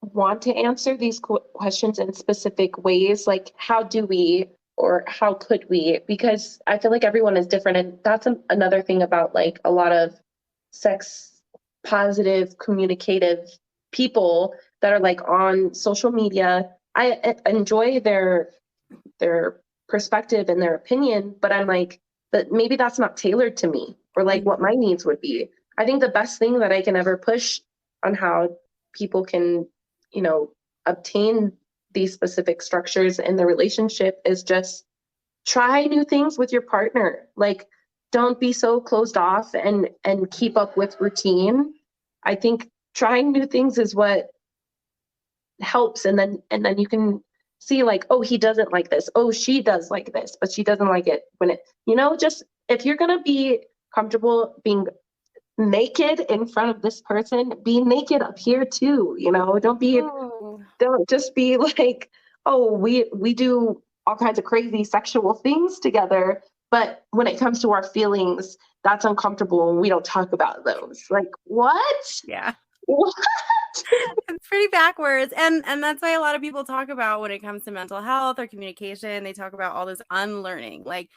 want to answer these questions in specific ways, like how do we or how could we, because I feel like everyone is different. And that's another thing about like a lot of sex positive, communicative people that are like on social media. I enjoy their perspective and their opinion, but I'm like, but maybe that's not tailored to me or like what my needs would be. I think the best thing that I can ever push on how people can, you know, obtain these specific structures in the relationship is just try new things with your partner. Like, don't be so closed off and keep up with routine. I think trying new things is what helps, and then you can see like, oh, he doesn't like this. Oh, she does like this, but she doesn't like it when it, you know, just if you're gonna be comfortable being naked in front of this person, be naked up here too, you know. Don't just be like, oh, we do all kinds of crazy sexual things together, but when it comes to our feelings, that's uncomfortable and we don't talk about those. Like, what? Yeah. What? It's pretty backwards. And that's why a lot of people talk about when it comes to mental health or communication, they talk about all this unlearning. Like,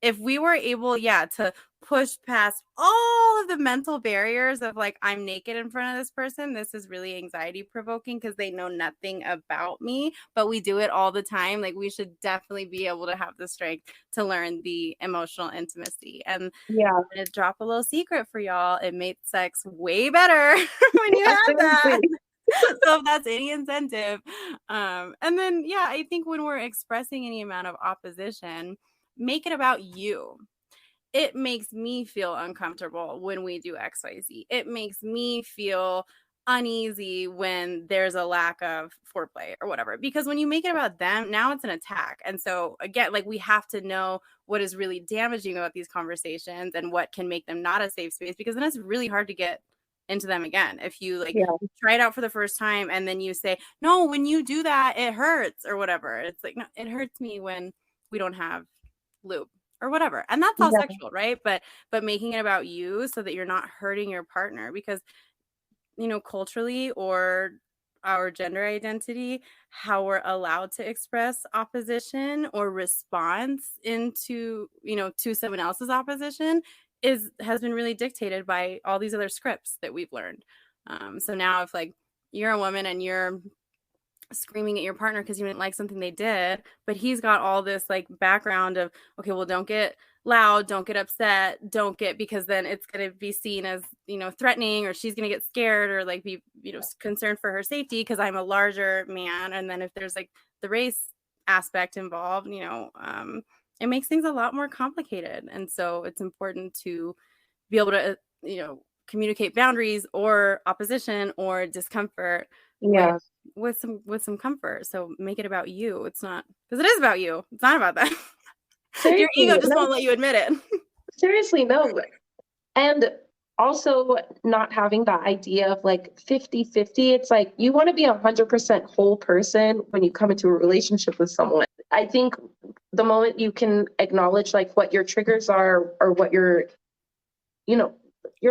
if we were able, to push past all of the mental barriers of like, I'm naked in front of this person, this is really anxiety provoking because they know nothing about me, but we do it all the time. Like, we should definitely be able to have the strength to learn the emotional intimacy. And I'm gonna drop a little secret for y'all. It makes sex way better when you have that. So if that's any incentive. And then, I think when we're expressing any amount of opposition, make it about you. It makes me feel uncomfortable when we do XYZ. It makes me feel uneasy when there's a lack of foreplay or whatever. Because when you make it about them, now it's an attack. And so again, like, we have to know what is really damaging about these conversations and what can make them not a safe space, because then it's really hard to get into them again. If you try it out for the first time and then you say, no, when you do that, it hurts or whatever. It's like, no, it hurts me when we don't have lube or whatever. And that's all Yeah. sexual, right? But making it about you so that you're not hurting your partner, because culturally or our gender identity, how we're allowed to express opposition or response into, to someone else's opposition has been really dictated by all these other scripts that we've learned. So now if like you're a woman and you're screaming at your partner because you didn't like something they did, but he's got all this like background of, okay, well, don't get loud, don't get upset, don't get, because then it's going to be seen as, threatening, or she's going to get scared or like be, concerned for her safety because I'm a larger man. And then if there's like the race aspect involved, it makes things a lot more complicated. And so it's important to be able to, communicate boundaries or opposition or discomfort Yeah. with some comfort. So make it about you. It's not, because it is about you. It's not about that. Your ego just won't let you admit it. Seriously, no. And also not having that idea of like 50-50. It's like you want to be 100% whole person when you come into a relationship with someone. I think the moment you can acknowledge like what your triggers are or what your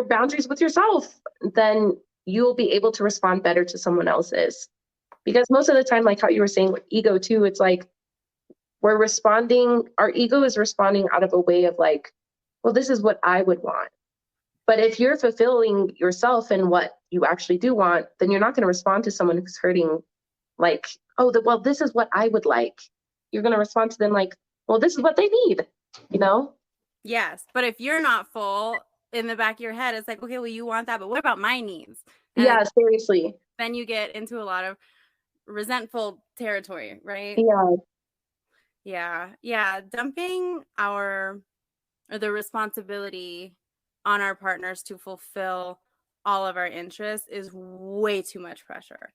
boundaries with yourself, then you'll be able to respond better to someone else's. Because most of the time, like how you were saying with ego too, it's like our ego is responding out of a way of like, well, this is what I would want. But if you're fulfilling yourself and what you actually do want, then you're not going to respond to someone who's hurting like, oh, well, this is what I would like. You're going to respond to them like, well, this is what they need, Yes. But if you're not full, in the back of your head, it's like, okay, well, you want that, but what about my needs? And yeah, seriously. Then you get into a lot of resentful territory, right? Yeah. Dumping the responsibility on our partners to fulfill all of our interests is way too much pressure.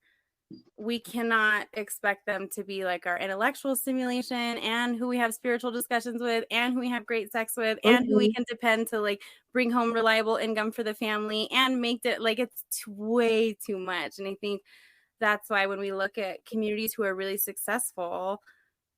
We cannot expect them to be like our intellectual stimulation and who we have spiritual discussions with and who we have great sex with and who we can depend to like bring home reliable income for the family and make it like it's way too much. And I think that's why when we look at communities who are really successful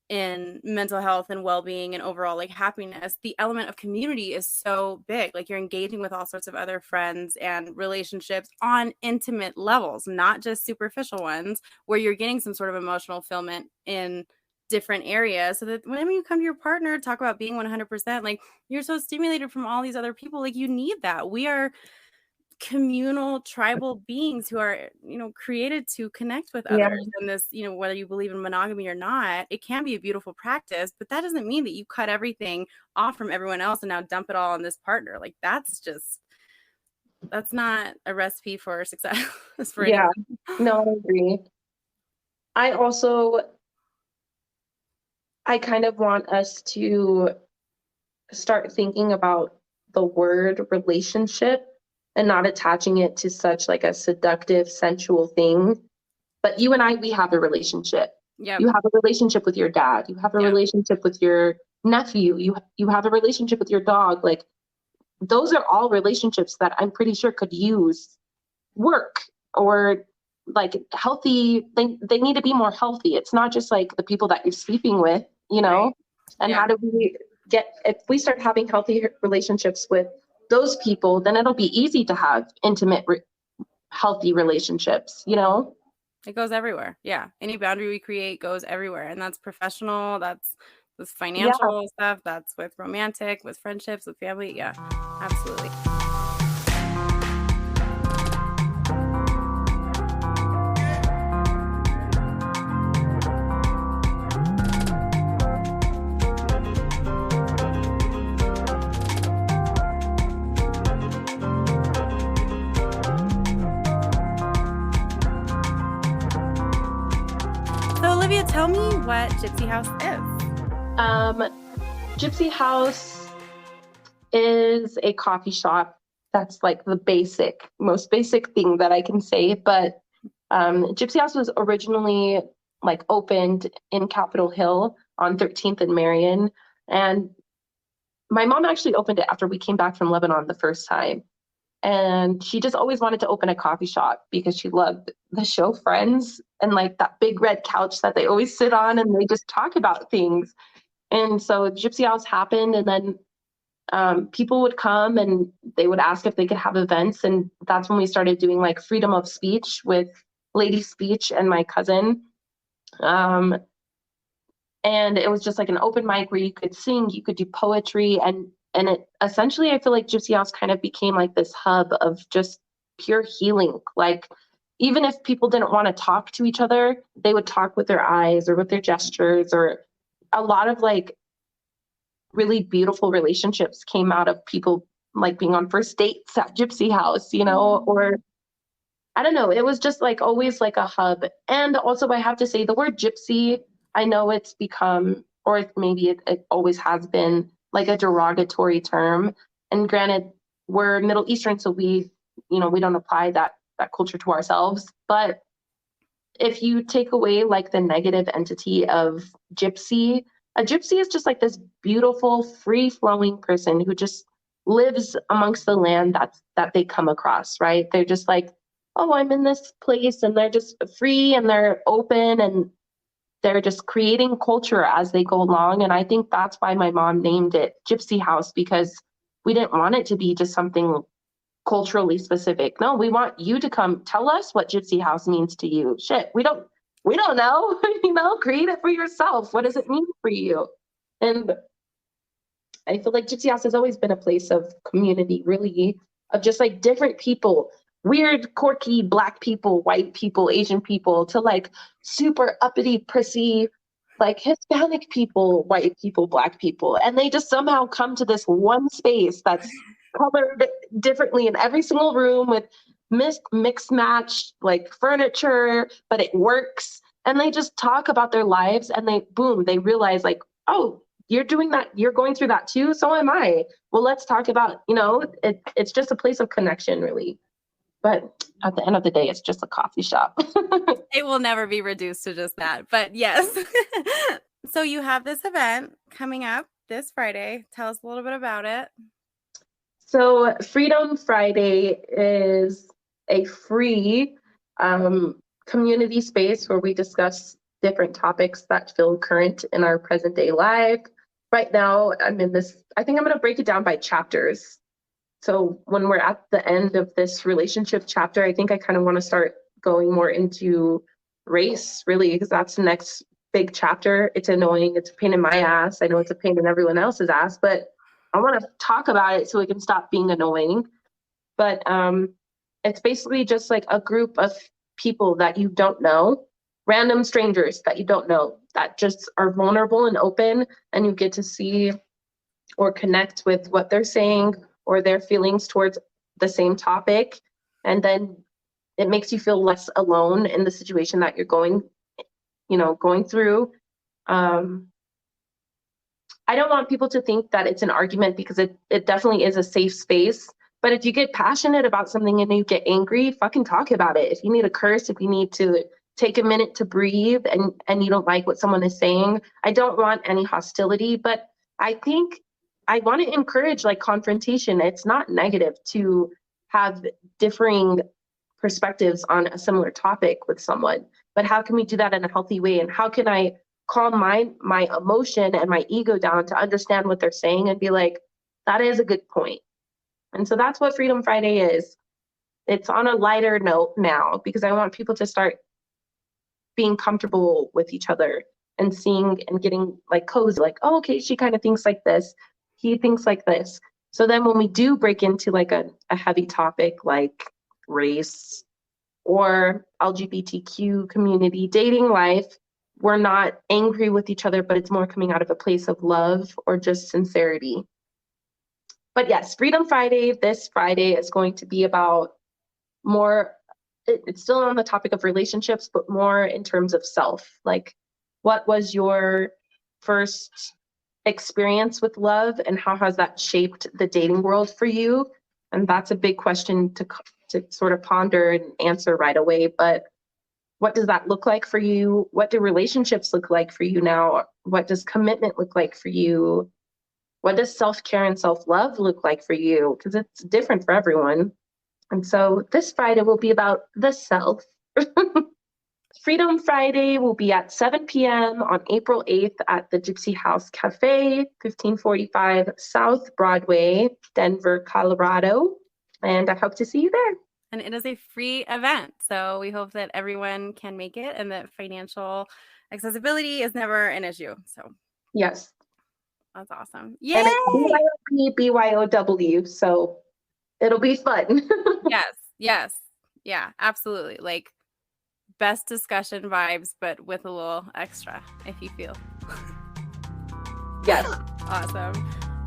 in mental health and well-being and overall like happiness, the element of community is so big. Like you're engaging with all sorts of other friends and relationships on intimate levels, not just superficial ones where you're getting some sort of emotional fulfillment in different areas, so that whenever you come to your partner, talk about being 100%, like you're so stimulated from all these other people, like you need that. We are communal tribal beings who are created to connect with others. And this, whether you believe in monogamy or not, it can be a beautiful practice, but that doesn't mean that you cut everything off from everyone else and now dump it all on this partner. Like that's not a recipe for success. For yeah anyone. No, I agree. I kind of want us to start thinking about the word relationship and not attaching it to such like a seductive, sensual thing. But you and I, we have a relationship. Yeah. You have a relationship with your dad. You have a relationship with your nephew. You have a relationship with your dog. Like those are all relationships that I'm pretty sure could use work or like healthy. They need to be more healthy. It's not just like the people that you're sleeping with, Right. And how do we if we start having healthy relationships with those people, then it'll be easy to have intimate, healthy relationships, It goes everywhere. Yeah. Any boundary we create goes everywhere. And that's professional. That's with financial stuff. That's with romantic, with friendships, with family. Yeah, absolutely. Olivia, tell me what Gypsy House is. Gypsy House is a coffee shop. That's like the most basic thing that I can say. But Gypsy House was originally like opened in Capitol Hill on 13th and Marion. And my mom actually opened it after we came back from Lebanon the first time. And she just always wanted to open a coffee shop because she loved the show Friends and like that big red couch that they always sit on and they just talk about things. And so Gypsy House happened, and then people would come and they would ask if they could have events. And that's when we started doing like freedom of speech with Lady Speech and my cousin. And it was just like an open mic where you could sing, you could do poetry, and it essentially, I feel like Gypsy House kind of became like this hub of just pure healing. Like, even if people didn't want to talk to each other, they would talk with their eyes or with their gestures, or a lot of like really beautiful relationships came out of people like being on first dates at Gypsy House, you know, or I don't know. It was just like always like a hub. And also, I have to say the word gypsy, I know it's become, or maybe it always has been like a derogatory term. And granted, we're Middle Eastern, so we, you know, we don't apply that culture to ourselves. But if you take away like the negative entity of gypsy, a gypsy is just like this beautiful, free-flowing person who just lives amongst the land that they come across, right? They're just like, oh, I'm in this place, and they're just free and they're open and they're just creating culture as they go along. And I think that's why my mom named it Gypsy House, because we didn't want it to be just something culturally specific. No, we want you to come tell us what Gypsy House means to you. Shit, we don't know. You know, create it for yourself. What does it mean for you? And I feel like Gypsy House has always been a place of community, really, of just like different people, weird, quirky Black people, white people, Asian people, to like super uppity, prissy, like Hispanic people, white people, Black people. And they just somehow come to this one space that's colored differently in every single room with mixed match like furniture, but it works. And they just talk about their lives, and they realize like, oh, you're doing that, you're going through that too, so am I. Well, let's talk about, you know, it's just a place of connection, really. But at the end of the day, it's just a coffee shop. It will never be reduced to just that, but yes. So you have this event coming up this Friday. Tell us a little bit about it. So Freedom Friday is a free community space where we discuss different topics that feel current in our present day life. Right now, I'm in this, I think I'm going to break it down by chapters. So when we're at the end of this relationship chapter, I think I kind of want to start going more into race, really, because that's the next big chapter. It's annoying. It's a pain in my ass. I know it's a pain in everyone else's ass, but I want to talk about it so it can stop being annoying. But it's basically just like a group of people that you don't know, random strangers that you don't know, that just are vulnerable and open, and you get to see or connect with what they're saying or their feelings towards the same topic. And then it makes you feel less alone in the situation that you're going through. I don't want people to think that it's an argument, because it definitely is a safe space. But if you get passionate about something and you get angry, fucking talk about it. If you need a curse, if you need to take a minute to breathe and you don't like what someone is saying, I don't want any hostility, but I think I want to encourage like confrontation. It's not negative to have differing perspectives on a similar topic with someone, but how can we do that in a healthy way? And how can I calm my emotion and my ego down to understand what they're saying and be like, that is a good point. And so that's what Freedom Friday is. It's on a lighter note now, because I want people to start being comfortable with each other and seeing and getting like cozy, like, oh, okay, she kind of thinks like this, he thinks like this. So then when we do break into like a heavy topic like race or LGBTQ community, dating life, we're not angry with each other, but it's more coming out of a place of love or just sincerity. But yes, Freedom Friday, this Friday, is going to be about more, it's still on the topic of relationships, but more in terms of self. Like, what was your first experience with love, and how has that shaped the dating world for you? And that's a big question to sort of ponder and answer right away. But what does that look like for you? What do relationships look like for you now? What does commitment look like for you? What does self-care and self-love look like for you? Because it's different for everyone. And so this Friday will be about the self. Freedom Friday will be at 7 p.m. on April 8th at the Gypsy House Cafe, 1545 South Broadway, Denver, Colorado. And I hope to see you there. And it is a free event. So we hope that everyone can make it and that financial accessibility is never an issue. So yes. That's awesome. Yay! And it's BYOW, so it'll be fun. Yes. Yeah, absolutely. Like best discussion vibes, but with a little extra, if you feel. Yes. Awesome.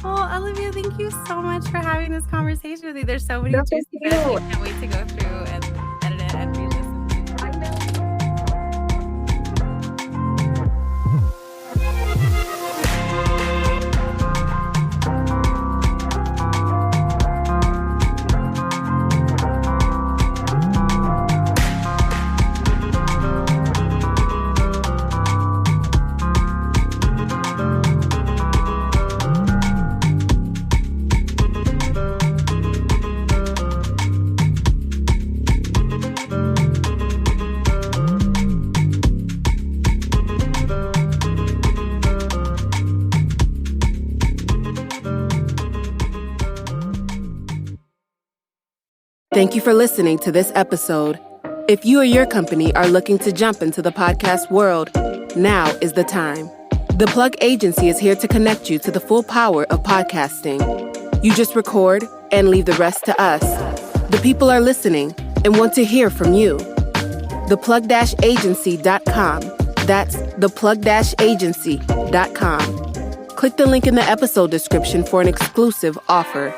Well, Olivia, thank you so much for having this conversation with me. There's so many juicy bits. I can't wait to go through and edit it and re-listen. Thank you for listening to this episode. If you or your company are looking to jump into the podcast world, now is the time. The Plug Agency is here to connect you to the full power of podcasting. You just record and leave the rest to us. The people are listening and want to hear from you. theplug-agency.com. That's theplug-agency.com. Click the link in the episode description for an exclusive offer.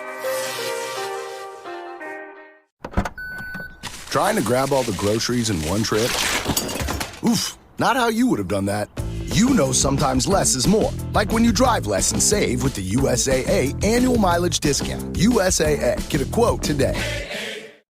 Trying to grab all the groceries in one trip? Oof, not how you would have done that. You know sometimes less is more. Like when you drive less and save with the USAA annual mileage discount. USAA. Get a quote today.